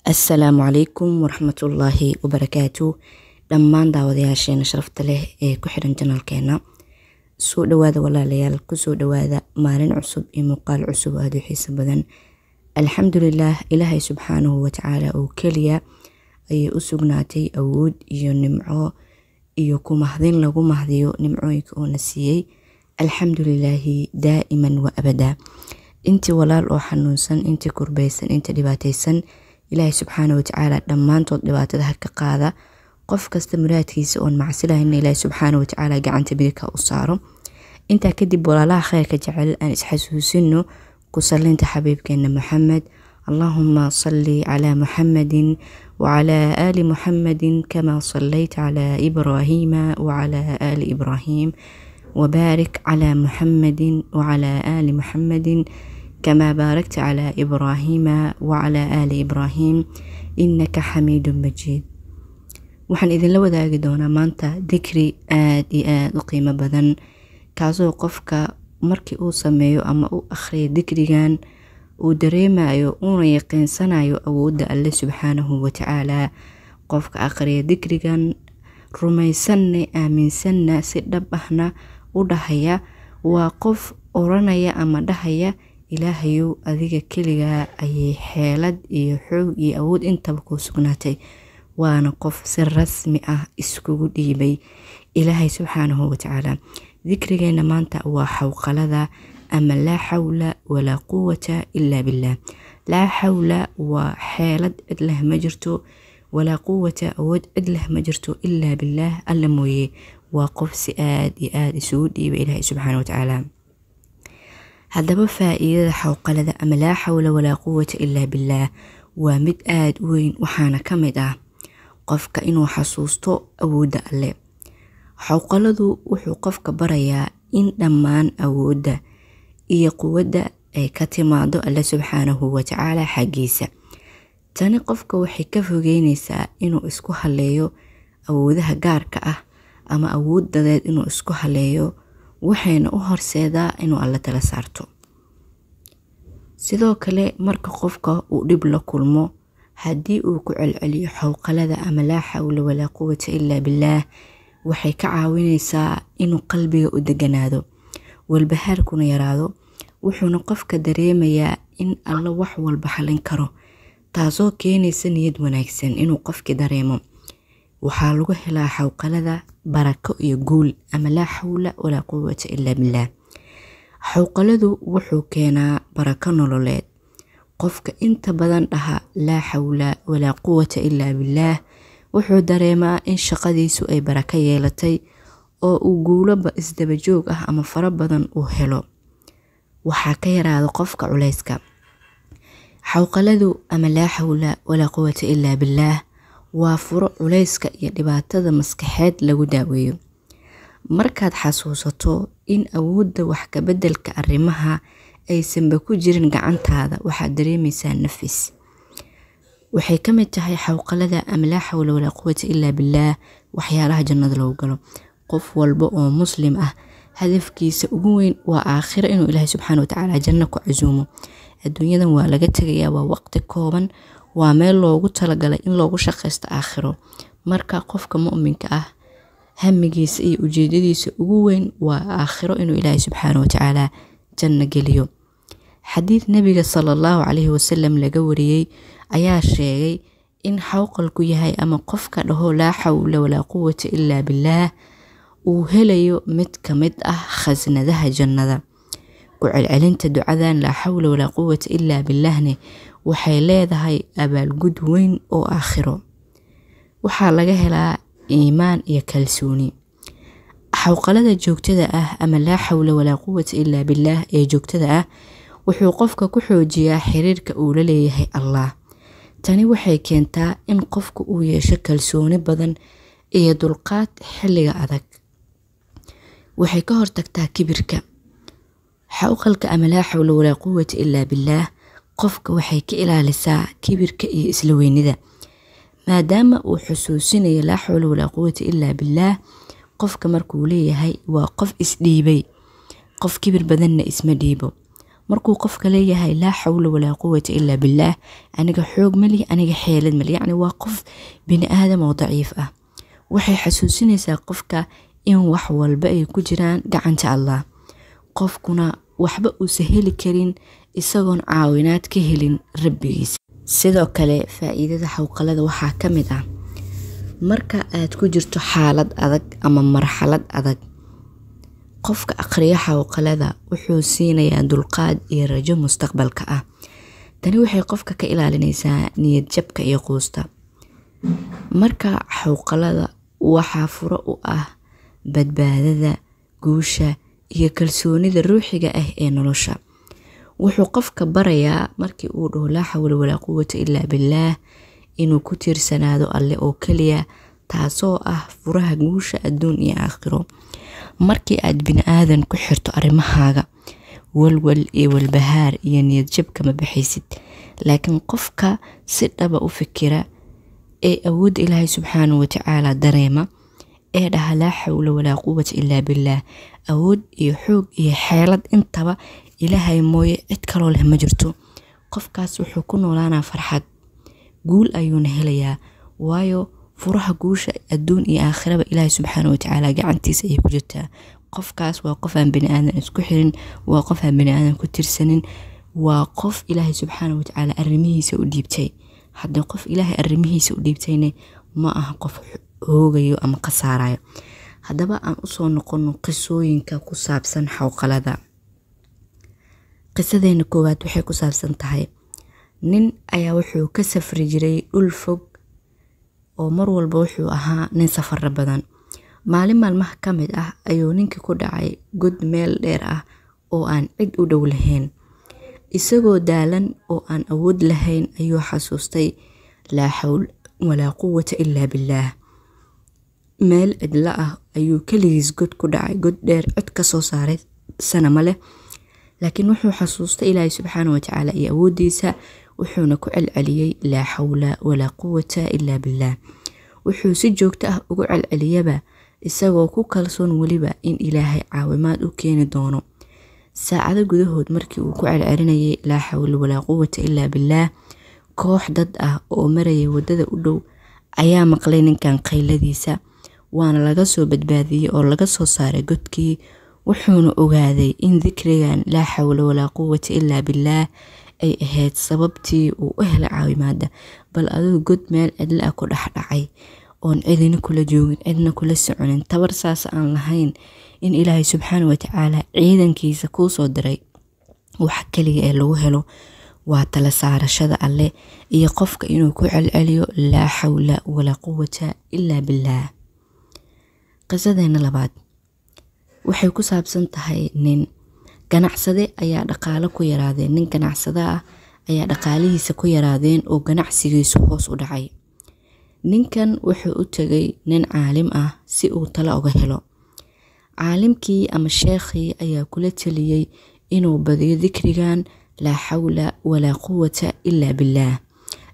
السلام عليكم ورحمة الله وبركاته. دمان داودياشينا شرفت له كحرن جنالكينا سو دوادا ولا ليال كسو دوادا مالين عصب مقال عصب هادو حيس بدن. الحمد لله إلهي سبحانه وتعالى وكليا أي أسقناتي أود إيو نمعو إيو كمهدين لغو مهديو نمعويك ونسيي. الحمد لله دائما وأبدا. انت ولال أو حنونسن، انت كربيسن، انت دباتيسن، إلهي سبحانه وتعالى دمان تود دباتها كقادة قف كاستمراتيس أون معسلة إن إلهي سبحانه وتعالى قعنت بيك أصاره. انت كدب ولا لا خير كجعل أن إسحسوسنه كسل انت حبيبك إن محمد. اللهم صل على محمد وعلى آل محمد كما صليت على إبراهيم وعلى آل إبراهيم، وبارك على محمد وعلى آل محمد كما باركت على إبراهيم وعلى آل إبراهيم إنك حميد مجيد. waxaan idin la wadaagi doonaa maanta dikri aad iyo aad u qiimo badan kaasoo qofka markii uu sameeyo ama uu akhriyo dikrigan uu dareemayo una yaqiinsanayo awoodda Alle subxaanahu wa ta'ala. qofka akhriyo dikrigan rumaysanna aaminsanna si dhab ahna u dhahaya waa qof oranaya ama dhahaya ilaahayow adiga keliga ayay xeelad iyo xoog iyo awood intaba ku sugnaatay, waana qof si rasmi ah iskugu dhiibay ilaahay subxaanahu wa ta'ala. dikrigeena maanta waa xawqalada ama laa xawla walaa quwata illa billah. laa xawla waa xeelad cid leh ma jirto, walaa quwata awood cid leh ma jirto illa billah, alla mooye. waa qof si aad iyo aad isugu dhiibay ilaahay subxaanahu wa ta'ala. haddaba faa'iidada xawqalada ama laa xawla walaa quwata illa billah waa mid aad u weyn, waxaana ka mid ah qofka inuu xasuusto awoodda Alle. xawqaladu wuxuu qofka barayaa in dhammaan awoodda iyo quwadda ay ka timaado Alle subxaanahu wa ta'ala xaggiisa. tani qofka waxay ka fogeynaysaa inuu isku haleeyo awoodaha gaarka ah ama awood dadeed inuu isku haleeyo, waxayna u horseedaa inuu Alle tala saarto. sidoo kale marka qofka uu dhib la kulmo, haddii uu ku celceliyo xawqalada ama laa xawla walaa quwata illa billah, waxay ka caawinaysaa inuu qalbiga u deganaado, walbahaarkuna yaraado, wuxuuna qofka dareemayaa in Alle wax walba xalin karo, taasoo keenaysa niyad wanaagsan inuu qofki dareemo. waxaa lagu helaa xawqalada barako iyo guul ama laa xawla walaa quwata illa billah. xawqaladu wuxuu keenaa barako nololeed. qofka inta badan dhaha laa xawla walaa quwata illa billah wuxuu dareemaa in shaqadiisu ay barako yeelatay oo uu guuloba isdaba joog ah ama fara badan uu helo. waxaa ka yaraada qofka culayska. xawqaladu ama laa xawla walaa quwata illa billah waa furo culayska iyo dhibaatada maskaxeed lagu daaweeyo. markaad xasuusato in awoodda wax ka beddelka arrimaha aysanba ku jirin gacantaada, waxaad dareemaysaa nafis. waxay ka mid tahay xawqalada ama laa xawla walaa quwata illa billah waxyaalaha jannada lagu galo. qof walba oo muslim ah hadafkiisa ugu weyn waa aakhiro, inuu ilaahay subxaanahu wa ta'ala janno ku casuumo. adduunyadan waa laga tegayaa, waa waqti kooban, waa meel loogu talagalay in loogu shaqaysto aakhiro. marka qofka mu'minka ah hamigiisa iyo ujeedadiisa ugu weyn waa aakhiro, inuu ilaahay subxaanahu wa ta'ala janno geliyo. xadiid nabiga sallallahu alayhi wasallam laga wariyay ayaa sheegay in xawqalku yahay ama qofka dhaho laa xawla walaa quwata illa billah uu helayo mid ka mid ah khasnadaha jannada. ku celcelinta ducadan laa xawla walaa quwata illa billahne waxay leedahay abaalgud weyn oo aakhiro. waxaa laga helaa iimaan iyo kalsooni. xawqalada joogtada ah ama laa xawla walaa quwata illa billah ee joogtada ah wuxuu qofka ku xoojiyaa xiriirka uu la leeyahay Allah. tani waxay keentaa in qofku uu yeesho kalsooni badan iyo dulqaad xilliga adag. waxay ka hortagtaa kibirka. xawqalka ama laa xawla walaa quwata illa billah qofka waxay ka ilaalisaa kibirka iyo isla weynida. maadaama uu xusuusinayo laa xawla walaa quwata illa billah, qofka markuu leeyahay waa qof isdhiibay. qof kibir badanna isma dhiibo. markuu qofka leeyahay laa xawla walaa quwwata illa billah aniga xoog mali aniga xeelad mali yani waa qof bini aadam oo daciif ah waxay xasuusinaysaa qofka in wax walba ay ku jiraan gacanta Allah qofkuna waxba uu saheli karin isagoon caawinaad ka helin rabbigiisa sidoo kale faa'iidada xawqalada waxaa ka mid ah marka aad ku jirto xaalad adag ama marxalad adag qofka aqriya xawqalada wuxuu siinayaa dulqaad iyo rajo mustaqbalka ah tani waxay qofka ka ilaalinaysaa niyad jabka iyo quusta marka xawqalada waxaa furo u ah badbaadada guusha iyo kalsoonida ruuxiga ah ee nolosha wuxuu qofka barayaa markii uu dhaho laa xawla walaa quwwata illa billah inuu ku tiirsanaado alle oo kaliya taasoo ah furaha guusha adduun iyo aakhiro markii aad bini aadan ku xirto arimahaaga walwal iyo walbahaar iyo niyad jab kama baxaysid laakiin qofka si dhaba u fikira ee awood Ilaahay subxaanahu wa ta'ala dareema ee dhaha laa xawla walaa quwwata illa billah awood iyo xoog iyo xeelad intaba Ilaahay mooye cid kaloo leh ma jirto qofkaas wuxuu ku noolaanaa farxad guul ayuuna helayaa waayo furaha guusha adduun iyo aakhiraba Ilaahay subxaanahu wa ta'ala gacantiisa ay ku jirtaa qofkaas waa qof aan bini aadan isku xirin waa qof aan bini aadan ku tirsanin waa qof Ilaahay subxaanahu wa ta'ala arrimihiisa u dhiibtay haddii qof Ilaahay arrimihiisa u dhiibtayna ma aha qof hoogayo ama qasaarayo haddaba aan u soo noqono qisooyinka ku saabsan xawqalada qisadeena koowaad waxay ku saabsan tahay nin ayaa wuxuu ka safri jiray dhul fog oo mar walba wuxuu ahaa nin safar badan maalin maalmaha ka mid ah ayuu ninkii ku dhacay god meel dheer ah oo aan cid u dhow lahayn isagoo daalan oo aan awood lahayn ayuu xasuustay laa xawla walaa quwwata illa billah meel cidla ah ayuu kaligiis god ku dhacay god dheer cid ka soo saaray sana male laakiin wuxuu xasuustay Ilaahay subxaanahu wa ta'ala iyo awoodiisa wuxuuna ku celceliyay laa xawla walaa quwwata illa billah wuxuu si joogto ah ugu celceliyaba isagoo ku kalsoon waliba in Ilaahay caawimaad u keeni doono saacado gudahood markii uu ku celcelinayay laa xawla walaa quwwata illa billah koox dad ah oo marayay wadada u dhow ayaa maqlay ninkan qayladiisa waana laga soo badbaadiyay oo laga soo saaray godkii wuxuuna ogaaday in dhikrigan laa xawla walaa quwwata illa billah ay ahayd sababtii uu u helay caawimaada bal adoo god meel cidla ku dhaxdhacay oon cidina kula joogin cidna kula soconin tabar saas aan lahayn in Ilaahay subxaanahu wa ta'ala ciidankiisa ku soo diray wax kaliya ee lagu helo waa tala saarashada alle iyo qofka inuu ku celceliyo laa xawla walaa quwwata illa billah qisadeena labaad waxay ku saabsan tahay nin ganacsade ayaa dhaqaale ku yaraadeen nin ganacsada ah ayaa dhaqaalihiisa ku yaraadeen oo ganacsigiisu hoos u dhacay ninkan wuxuu u tagay nin caalim ah si uu talo uga helo caalimkii ama sheekhii ayaa kula taliyay inuu badiyo dhikrigan laa xawla walaa quwwata illa billah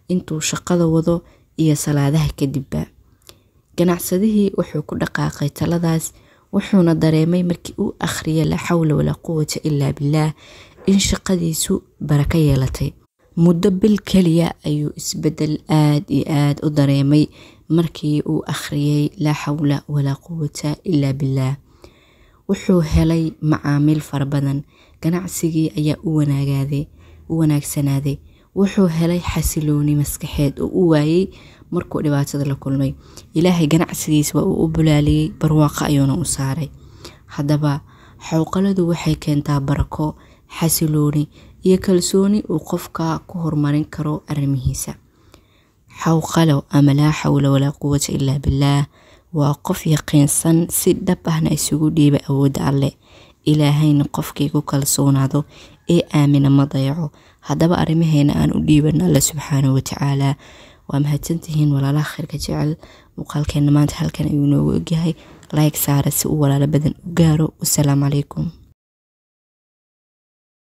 intuu shaqada wado iyo salaadaha kadibba ganacsadihii wuxuu ku dhaqaaqay taladaas wuxuuna dareemay markii uu akhriyay laa xawla walaa quwwata illa billah in shaqadiisu baraka yeelatay muddo bil kaliya ayuu isbedel aad iyo aad u dareemay markii uu akhriyay laa xawla walaa quwwata illa billah wuxuu helay macaamiil fara badan ganacsigii ayaa u wanaagsanaaday wuxuu helay xasilooni maskaxeed oo u waayay markuu dhibaatada la kulmay Ilaahay ganacsigiisa waa uu u bulaaliyay barwaaqo ayuuna u saaray haddaba xawqaladu waxay keentaa barako xasilooni iyo kalsooni uu qofka ku horumarin karo arrimihiisa xawqalo ama laa xawla walaa quwwata illa billah waa qof yaqiinsan si dhab ahna isugu dhiiba awoodda alle Ilaahayna qofkii ku kalsoonaado ee aamina ma dayaco haddaba arrimaheena aan u dhiiban alle subxaanahu wa ta'ala waa mahadsantihiin walaalaha khayrka jecel muuqaalkeena maanta halkan ayuu noogu ogyahay like saara si uu walaalo badan u gaaro. Wassalaamu calaykum.